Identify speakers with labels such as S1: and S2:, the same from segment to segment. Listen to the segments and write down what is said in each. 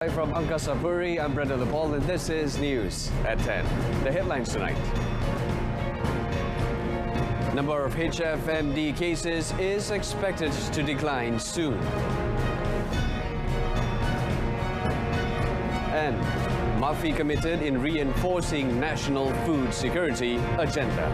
S1: Hi from Angkasapuri, I'm Brenda Lepol, and this is News at 10. The headlines tonight. Number of HFMD cases is expected to decline soon. And Mafi committed in reinforcing national food security agenda.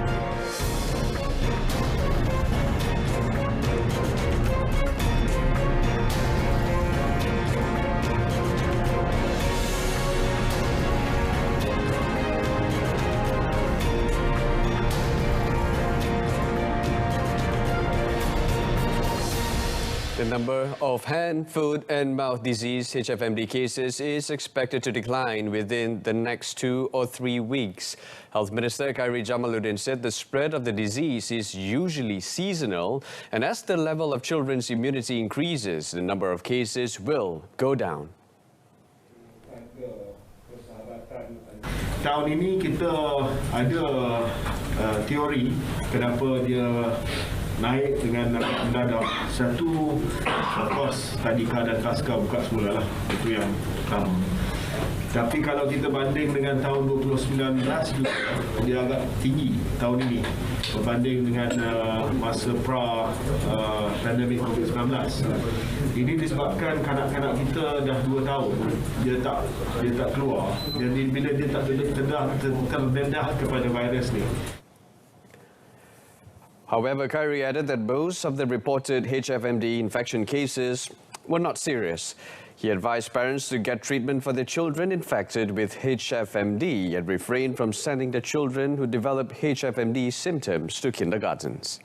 S1: The number of hand, foot and mouth disease HFMD cases is expected to decline within the next 2 or 3 weeks. Health Minister Khairi Jamaluddin said the spread of the disease is usually seasonal, and as the level of children's immunity increases, the number of cases will go down.
S2: Tahun ini kita ada teori kenapa dia naik dengan mendadak. Satu, of course, tadika dan taska buka semula lah. Itu yang pertama. Tapi kalau kita banding dengan tahun 2019 juga, dia agak tinggi tahun ini berbanding dengan masa pandemik COVID-19. Ini disebabkan kanak-kanak kita dah 2 tahun dia tak keluar. Jadi bila dia tak terdedah kepada virus ni.
S1: However, Khairi added that most of the reported HFMD infection cases were not serious. He advised parents to get treatment for their children infected with HFMD and refrain from sending the children who develop HFMD symptoms to kindergartens.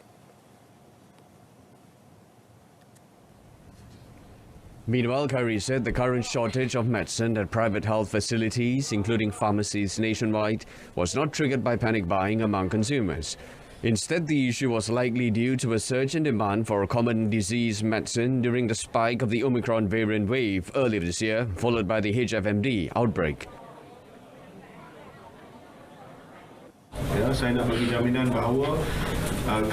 S1: Meanwhile, Khairi said the current shortage of medicine at private health facilities, including pharmacies nationwide, was not triggered by panic buying among consumers. Instead, the issue was likely due to a surge in demand for a common disease medicine during the spike of the Omicron variant wave earlier this year, followed by the HFMD outbreak.
S2: Ya, saya nak bagi jaminan bahawa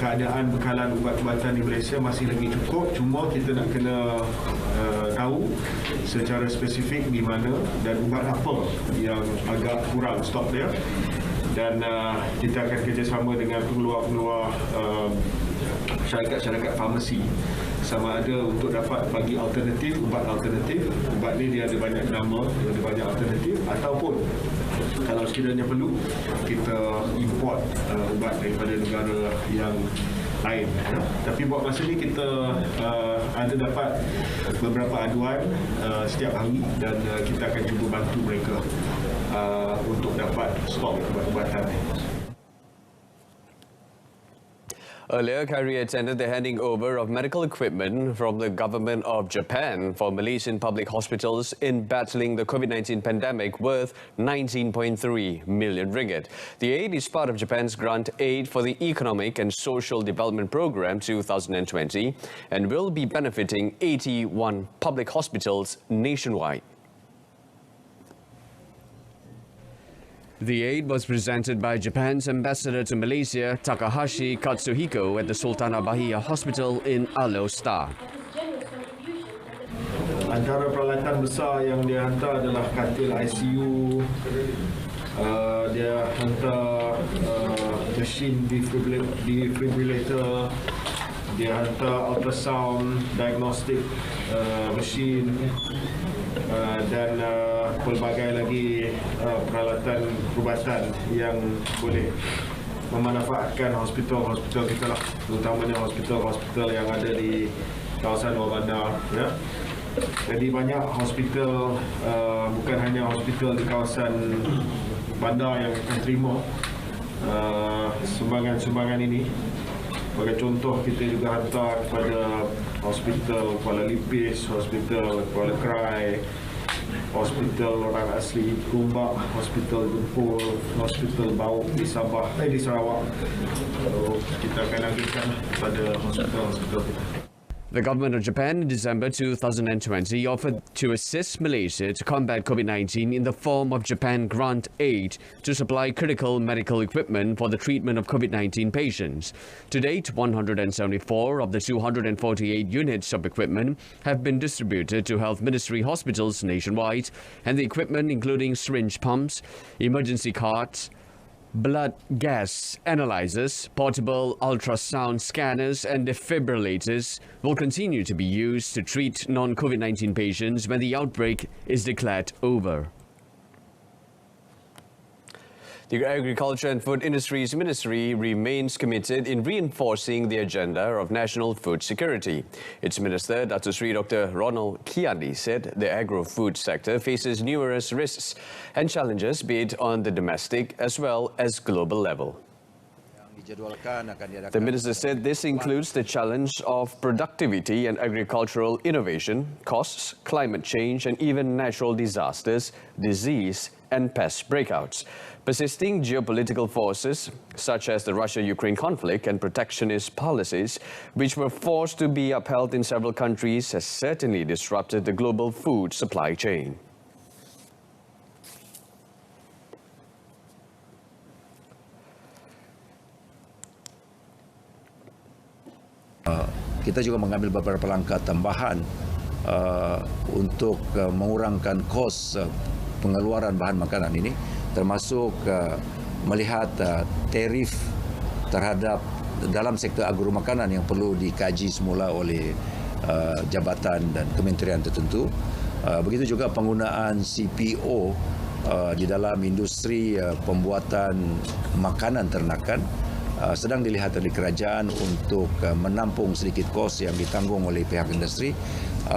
S2: keadaan bekalan ubat-ubatan di Malaysia masih lagi cukup. Cuma kita nak kena tahu secara spesifik di mana dan ubat apa yang agak kurang stok dia. Dan kita akan kerjasama dengan pengeluar-pengeluar syarikat-syarikat farmasi sama ada untuk dapat bagi alternatif, ubat alternatif. Ubat ni dia ada banyak nama, dia ada banyak alternatif, ataupun kalau sekiranya perlu kita import ubat daripada negara yang lain. Tapi buat masa ni kita ada dapat beberapa aduan setiap hari dan kita akan cuba bantu mereka untuk dapat stok ubat-ubatan.
S1: Earlier, Khairi attended the handing over of medical equipment from the government of Japan for Malaysian public hospitals in battling the COVID-19 pandemic worth 19.3 million ringgit. The aid is part of Japan's grant aid for the Economic and Social Development Program 2020 and will be benefiting 81 public hospitals nationwide. The aid was presented by Japan's ambassador to Malaysia, Takahashi Katsuhiko, at the Sultanah Bahia Hospital in Alor.
S2: Antara peralatan besar yang dia hantar adalah katil ICU, dia hantar mesin defibrillator, dia hantar ultrasound diagnostic mesin dan pelbagai lagi peralatan perubatan yang boleh memanfaatkan hospital-hospital kita lah, terutamanya hospital-hospital yang ada di kawasan luar bandar. Ya. Jadi banyak hospital, bukan hanya hospital di kawasan bandar yang akan terima sumbangan-sumbangan ini. Sebagai contoh, kita juga hantar kepada Hospital Kuala Lipis, Hospital Kuala Krai, Hospital orang asli Gombak, Hospital Jempol, Hospital Bauk di di Sarawak. So, kita akan lanjutkan kepada hospital-hospital kita.
S1: The government of Japan in December 2020 offered to assist Malaysia to combat COVID-19 in the form of Japan Grant Aid to supply critical medical equipment for the treatment of COVID-19 patients. To date, 174 of the 248 units of equipment have been distributed to Health Ministry hospitals nationwide, and the equipment including syringe pumps, emergency carts, blood gas analyzers, portable ultrasound scanners and defibrillators will continue to be used to treat non-COVID-19 patients when the outbreak is declared over. The Agriculture and Food Industries Ministry remains committed in reinforcing the agenda of national food security. Its Minister, Datuk Seri Dr. Ronald Kiani, said the agro-food sector faces numerous risks and challenges, be it on the domestic as well as global level. The Minister said this includes the challenge of productivity and agricultural innovation, costs, climate change and even natural disasters, disease and pest breakouts. Persisting geopolitical forces such as the Russia-Ukraine conflict and protectionist policies, which were forced to be upheld in several countries, has certainly disrupted the global food supply chain.
S3: Kita juga mengambil beberapa langkah tambahan untuk mengurangkan kos pengeluaran bahan makanan ini, termasuk melihat tarif terhadap dalam sektor agro makanan yang perlu dikaji semula oleh jabatan dan kementerian tertentu. Begitu juga penggunaan CPO di dalam industri pembuatan makanan ternakan sedang dilihat oleh kerajaan untuk menampung sedikit kos yang ditanggung oleh pihak industri,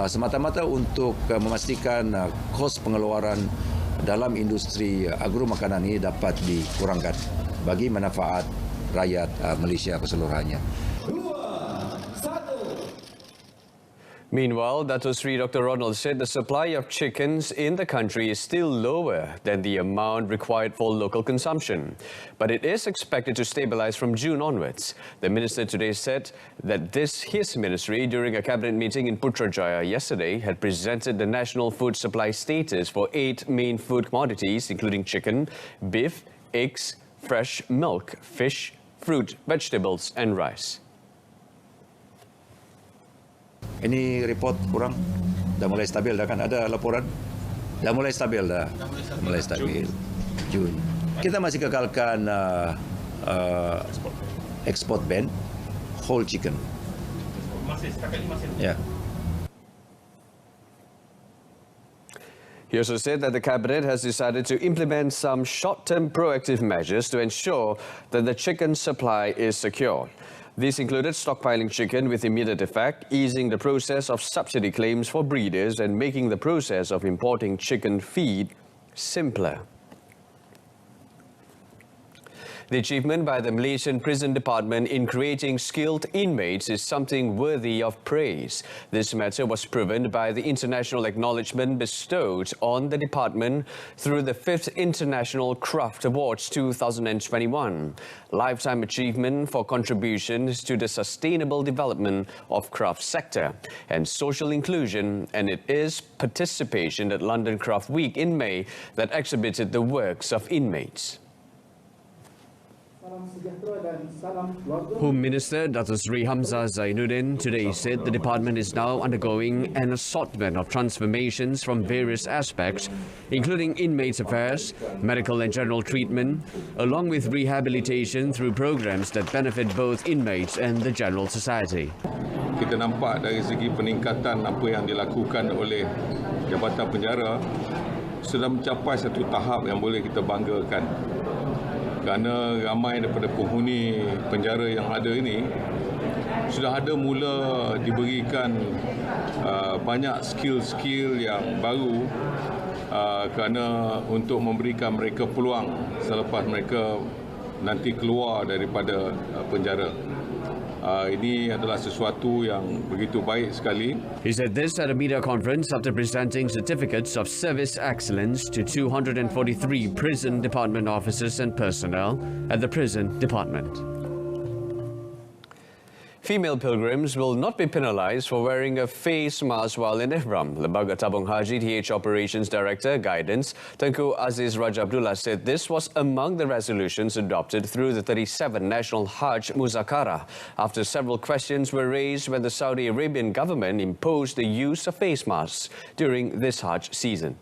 S3: semata-mata untuk memastikan kos pengeluaran dalam industri agro makanan ini dapat dikurangkan bagi manfaat rakyat Malaysia keseluruhannya.
S1: Meanwhile, Datuk Seri Dr. Ronald said the supply of chickens in the country is still lower than the amount required for local consumption, but it is expected to stabilize from June onwards. The minister today said that his ministry, during a cabinet meeting in Putrajaya yesterday, had presented the national food supply status for 8 main food commodities, including chicken, beef, eggs, fresh milk, fish, fruit, vegetables and rice.
S3: Ini report kurang, dah mulai stabil dah kan? Ada laporan? Dah mulai stabil dah. Mulai stabil. Jun. Kita masih kekalkan export ban whole chicken. Ya.
S1: He also said that the cabinet has decided to implement some short-term proactive measures to ensure that the chicken supply is secure. These included stockpiling chicken with immediate effect, easing the process of subsidy claims for breeders and making the process of importing chicken feed simpler. The achievement by the Malaysian Prison Department in creating skilled inmates is something worthy of praise. This matter was proven by the international acknowledgement bestowed on the department through the 5th International Craft Awards 2021, lifetime achievement for contributions to the sustainable development of craft sector and social inclusion, and it is participation at London Craft Week in May that exhibited the works of inmates. Home Minister Datuk Seri Hamzah Zainuddin today said the department is now undergoing an assortment of transformations from various aspects, including inmates affairs, medical and general treatment, along with rehabilitation through programs that benefit both inmates and the general society.
S4: Kita nampak dari segi peningkatan apa yang dilakukan oleh Jabatan Penjara sudah mencapai satu tahap yang boleh kita banggakan. Kerana ramai daripada penghuni penjara yang ada ini sudah ada mula diberikan banyak skill-skill yang baru kerana untuk memberikan mereka peluang selepas mereka nanti keluar daripada penjara. Ini adalah sesuatu yang begitu baik sekali.
S1: He said this at a media conference after presenting certificates of service excellence to 243 prison department officers and personnel at the prison department. Female pilgrims will not be penalised for wearing a face mask while in Ihram. Lembaga Tabung Haji TH Operations Director Guidance Tengku Aziz Raja Abdullah said this was among the resolutions adopted through the 37 National Hajj Muzakara after several questions were raised when the Saudi Arabian government imposed the use of face masks during this Hajj season.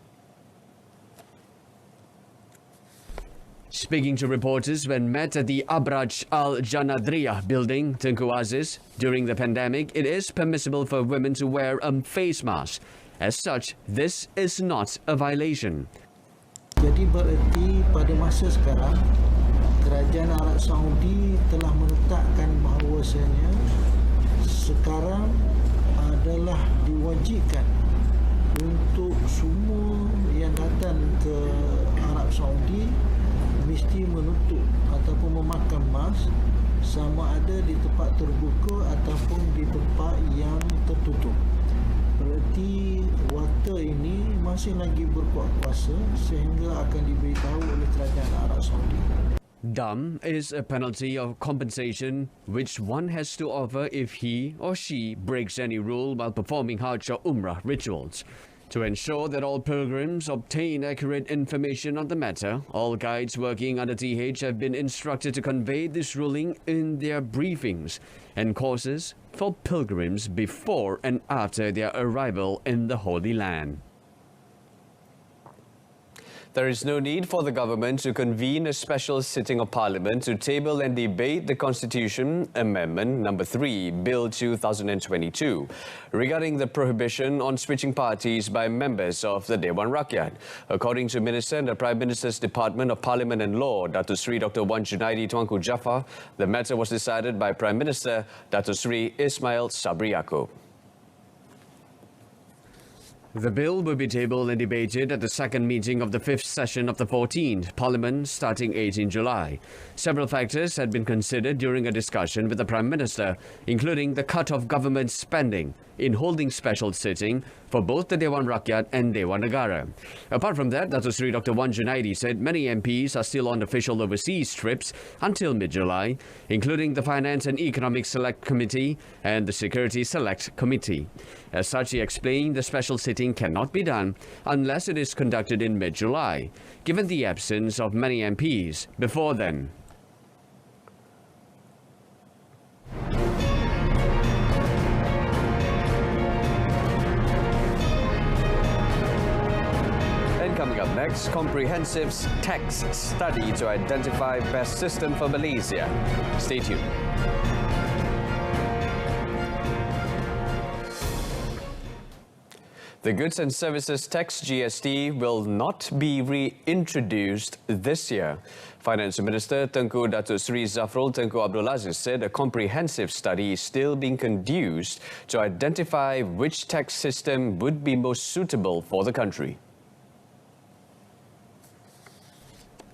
S1: Speaking to reporters when met at the Abraj Al Janadriyah building, Tengku Aziz, during the pandemic, it is permissible for women to wear a face mask. As such, this is not a violation.
S5: Jadi bererti pada masa sekarang, Kerajaan Arab Saudi telah menetapkan bahawasanya sekarang adalah diwajibkan untuk semua yang datang ke Arab Saudi mesti menutup ataupun memakai mask sama ada di tempat terbuka ataupun di tempat yang tertutup. Berarti waktu ini masih lagi berkuat kuasa sehingga akan diberitahu oleh Kerajaan Arab Saudi.
S1: Dam is a penalty of compensation which one has to offer if he or she breaks any rule while performing Hajj or Umrah rituals. To ensure that all pilgrims obtain accurate information on the matter, all guides working under TH have been instructed to convey this ruling in their briefings and courses for pilgrims before and after their arrival in the Holy Land. There is no need for the government to convene a special sitting of Parliament to table and debate the Constitution Amendment No. 3, Bill 2022, regarding the prohibition on switching parties by members of the Dewan Rakyat. According to Minister in the Prime Minister's Department of Parliament and Law, Datuk Seri Dr. Wan Junaidi Tuanku Jaafar, the matter was decided by Prime Minister Datuk Seri Ismail Sabri Yaakob. The bill will be tabled and debated at the second meeting of the 5th session of the 14th Parliament starting 18 July. Several factors had been considered during a discussion with the Prime Minister, including the cut of government spending in holding special sitting for both the Dewan Rakyat and Dewan Negara. Apart from that, Datuk Seri Dr. Wan Junaidi said many MPs are still on official overseas trips until mid-July, including the Finance and Economic Select Committee and the Security Select Committee. As such, he explained the special sitting cannot be done unless it is conducted in mid-July, given the absence of many MPs before then. And coming up next, comprehensive tax study to identify best system for Malaysia. Stay tuned. The Goods and Services Tax GST will not be reintroduced this year. Finance Minister Tengku Datuk Seri Zafrul Tengku Abdul Aziz said a comprehensive study is still being conducted to identify which tax system would be most suitable for the country.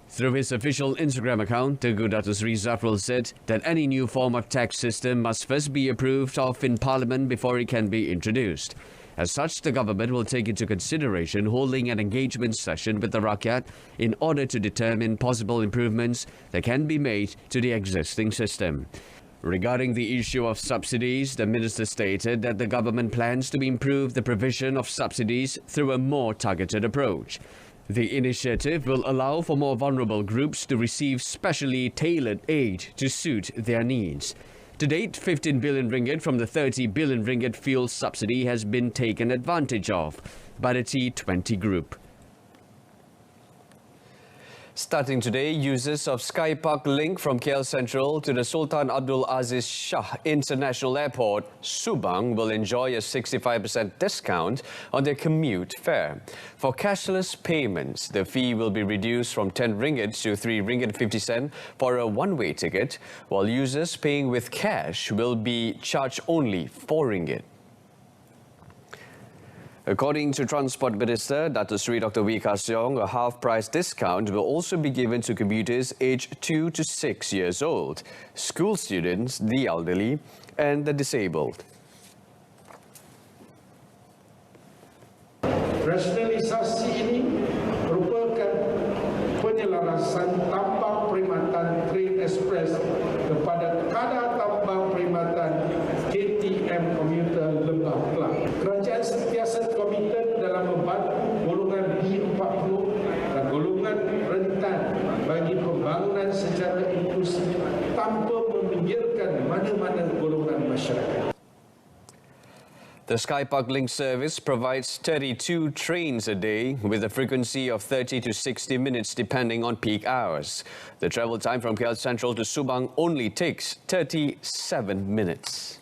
S1: Through his official Instagram account, Tengku Datuk Seri Zafrul said that any new form of tax system must first be approved of in Parliament before it can be introduced. As such, the government will take into consideration holding an engagement session with the Rakyat in order to determine possible improvements that can be made to the existing system. Regarding the issue of subsidies, the minister stated that the government plans to improve the provision of subsidies through a more targeted approach. The initiative will allow for more vulnerable groups to receive specially tailored aid to suit their needs. To date, 15 billion ringgit from the 30 billion ringgit fuel subsidy has been taken advantage of by the T20 group. Starting today, users of Sky Park Link from KL Central to the Sultan Abdul Aziz Shah International Airport, Subang, will enjoy a 65% discount on their commute fare. For cashless payments, the fee will be reduced from 10 ringgit to 3 ringgit 50 cent for a one-way ticket, while users paying with cash will be charged only 4 ringgit. According to Transport Minister Datuk Seri Dr. Wee Ka Siong, a half-price discount will also be given to commuters aged 2 to 6 years old, school students, the elderly and the disabled.
S6: Rasionalisasi ini merupakan penyelarasan tambang perkhidmatan Train Express kepada kadar tambang perkhidmatan
S1: The Skypark Link service provides 32 trains a day with a frequency of 30 to 60 minutes depending on peak hours. The travel time from KL Central to Subang only takes 37 minutes.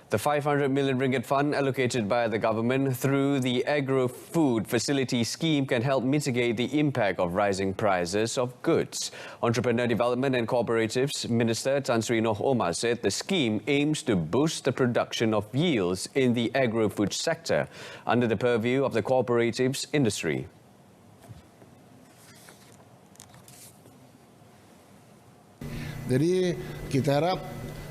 S1: The 500 million ringgit fund allocated by the government through the Agro-Food Facility Scheme can help mitigate the impact of rising prices of goods. Entrepreneur Development and Cooperatives Minister Tan Sri Noh Omar said the scheme aims to boost the production of yields in the agro-food sector under the purview of the cooperatives industry.
S7: Jadi kita harap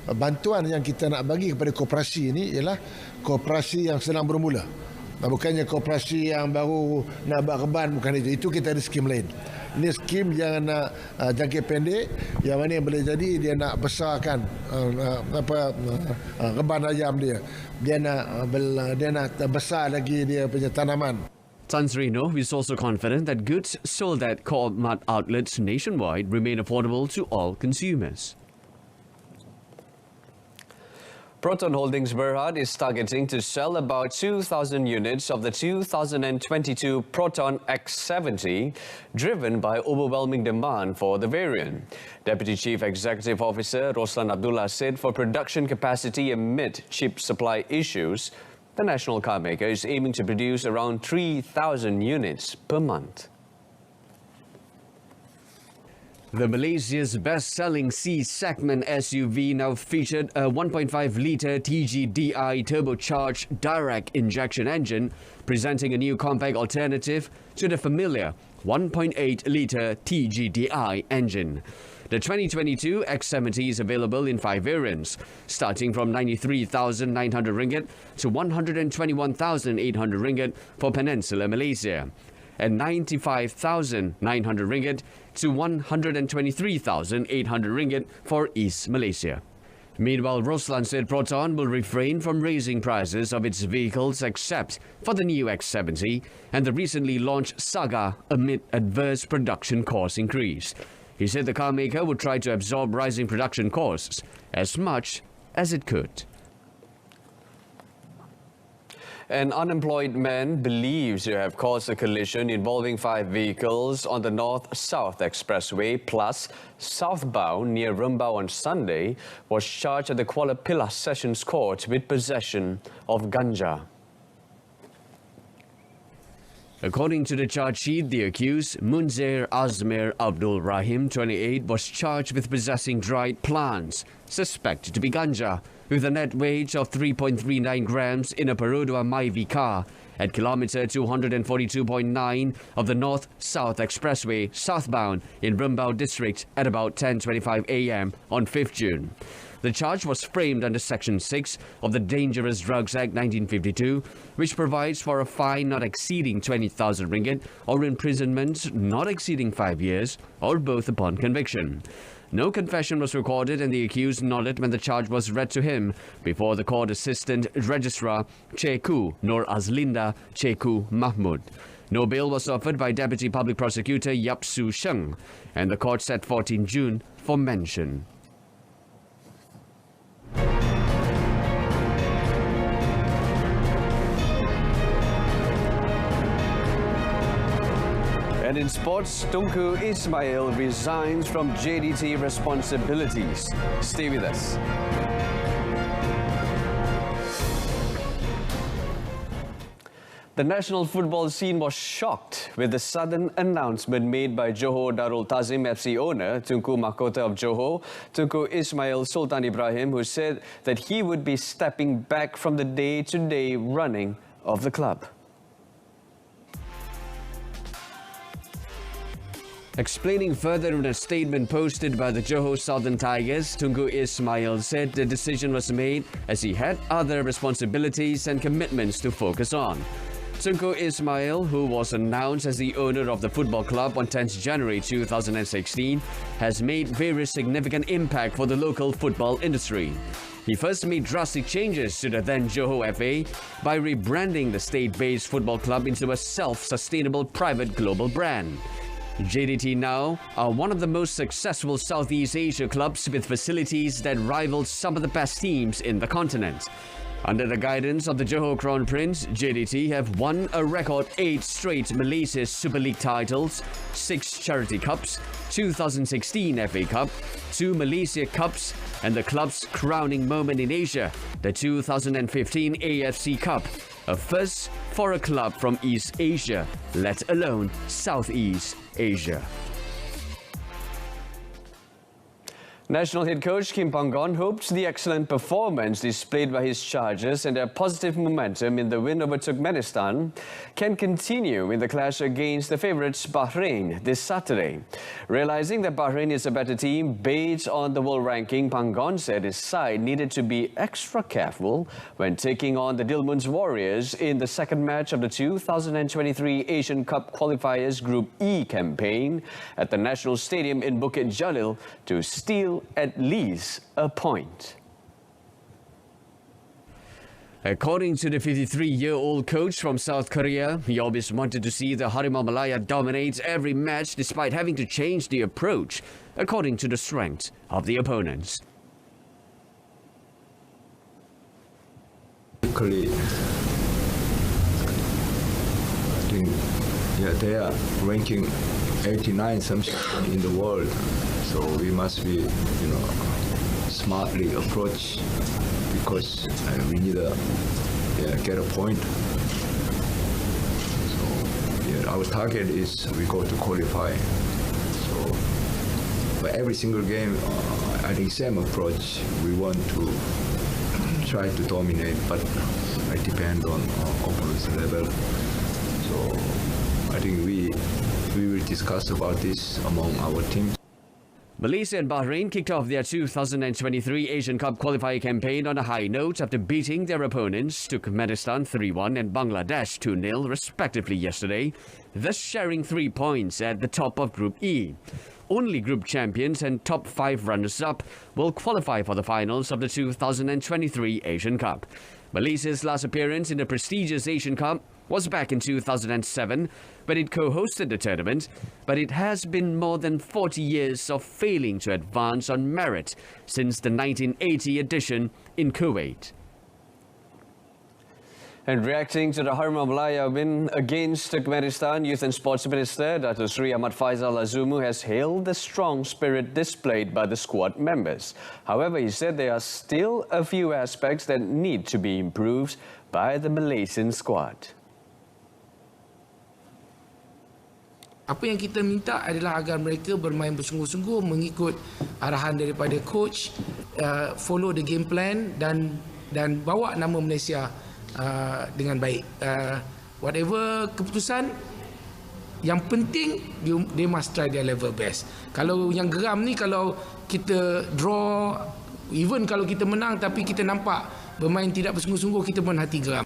S7: bantuan yang kita nak bagi kepada koperasi ini ialah koperasi yang sedang bermula. Bukannya koperasi yang baru nak buat reban, bukan itu. Itu kita ada skim lain. Ini skim yang nak jangka pendek, yang mana yang boleh jadi dia nak besarkan reban ayam dia. Dia nak besar lagi dia punya tanaman.
S1: Tan Sri Noh is also confident that goods sold at Co-op outlets nationwide remain affordable to all consumers. Proton Holdings Berhad is targeting to sell about 2,000 units of the 2022 Proton X70, driven by overwhelming demand for the variant. Deputy Chief Executive Officer Roslan Abdullah said for production capacity amid chip supply issues, the national car maker is aiming to produce around 3,000 units per month. The Malaysia's best-selling C-segment SUV now featured a 1.5-litre TGDI turbocharged direct injection engine, presenting a new compact alternative to the familiar 1.8-litre TGDI engine. The 2022 X70 is available in 5 variants, starting from 93,900 ringgit to 121,800 ringgit for Peninsular Malaysia, and 95,900 ringgit to 123,800 ringgit for East Malaysia. Meanwhile, Roslan said Proton will refrain from raising prices of its vehicles except for the new X70 and the recently launched Saga amid adverse production cost increase. He said the car maker would try to absorb rising production costs as much as it could. An unemployed man believed to have caused a collision involving 5 vehicles on the North-South Expressway plus southbound near Rembau on Sunday was charged at the Kuala Pilah Sessions Court with possession of ganja. According to the charge sheet, the accused, Munzir Azmir Abdul Rahim, 28, was charged with possessing dried plants, suspected to be ganja, with a net weight of 3.39 grams in a Perodua Myvi car at kilometre 242.9 of the North-South Expressway southbound in Rembau district at about 10:25 a.m. on 5th June. The charge was framed under Section 6 of the Dangerous Drugs Act 1952, which provides for a fine not exceeding 20,000 ringgit or imprisonment not exceeding 5 years, or both upon conviction. No confession was recorded and the accused nodded when the charge was read to him before the court assistant registrar Ceku Nur Azlinda Ceku Mahmud. No bail was offered by Deputy Public Prosecutor Yap Su Sheng, and the court set 14 June for mention. And in sports, Tunku Ismail resigns from JDT responsibilities. Stay with us. The national football scene was shocked with the sudden announcement made by Johor Darul Tazim FC owner, Tunku Mahkota of Johor, Tunku Ismail Sultan Ibrahim, who said that he would be stepping back from the day-to-day running of the club. Explaining further in a statement posted by the Johor Southern Tigers, Tunku Ismail said the decision was made as he had other responsibilities and commitments to focus on. Tunku Ismail, who was announced as the owner of the football club on 10th January 2016, has made various significant impact for the local football industry. He first made drastic changes to the then Johor FA by rebranding the state-based football club into a self-sustainable private global brand. JDT now are one of the most successful Southeast Asia clubs with facilities that rival some of the best teams in the continent. Under the guidance of the Johor Crown Prince, JDT have won a record 8 straight Malaysia Super League titles, 6 Charity Cups, 2016 FA Cup, 2 Malaysia Cups, and the club's crowning moment in Asia, the 2015 AFC Cup, a first for a club from East Asia, let alone Southeast Asia. National head coach Kim Panggon hopes the excellent performance displayed by his Chargers and their positive momentum in the win over Turkmenistan can continue in the clash against the favourites Bahrain this Saturday. Realising that Bahrain is a better team based on the world ranking, Panggon said his side needed to be extra careful when taking on the Dilmun's Warriors in the second match of the 2023 Asian Cup Qualifiers Group E campaign at the National Stadium in Bukit Jalil to steal at least a point. According to the 53-year-old coach from South Korea, he always wanted to see the Harimau Malaya dominate every match despite having to change the approach according to the strength of the opponents.
S8: Basically, I think they are ranking 89 something in the world. So we must be, smartly approach because we need to get a point. So our target is we go to qualify. So but every single game, I think same approach. We want to try to dominate, but it depends on opponent's level. So I think we will discuss about this among our team.
S1: Malaysia and Bahrain kicked off their 2023 Asian Cup qualifier campaign on a high note after beating their opponents Turkmenistan 3-1 and Bangladesh 2-0 respectively yesterday, thus sharing 3 points at the top of Group E. Only group champions and top 5 runners-up will qualify for the finals of the 2023 Asian Cup. Malaysia's last appearance in the prestigious Asian Cup was back in 2007 when it co-hosted the tournament, but it has been more than 40 years of failing to advance on merit since the 1980 edition in Kuwait. And reacting to the Harimau Malaya win against Turkmenistan, Youth and Sports Minister Dato Sri Ahmad Faizal Azumu has hailed the strong spirit displayed by the squad members. However, he said there are still a few aspects that need to be improved by the Malaysian squad.
S9: Apa yang kita minta adalah agar mereka bermain bersungguh-sungguh mengikut arahan daripada coach, follow the game plan dan bawa nama Malaysia dengan baik. Whatever keputusan, yang penting they must try their level best. Kalau yang geram ni, kalau kita draw, even kalau kita menang tapi kita nampak bermain tidak bersungguh-sungguh, kita pun hati geram.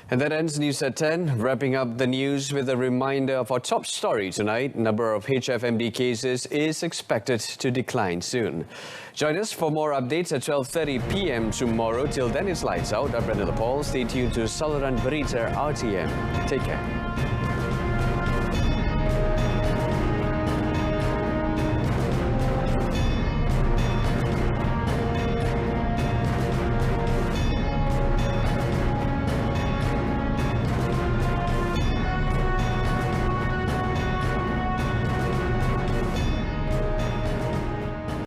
S1: And that ends News at 10. Wrapping up the news with a reminder of our top story tonight. Number of HFMD cases is expected to decline soon. Join us for more updates at 12:30 p.m. tomorrow. Till then, it's lights out. I'm Brenda Paul. Stay tuned to Saluran Berita RTM. Take care.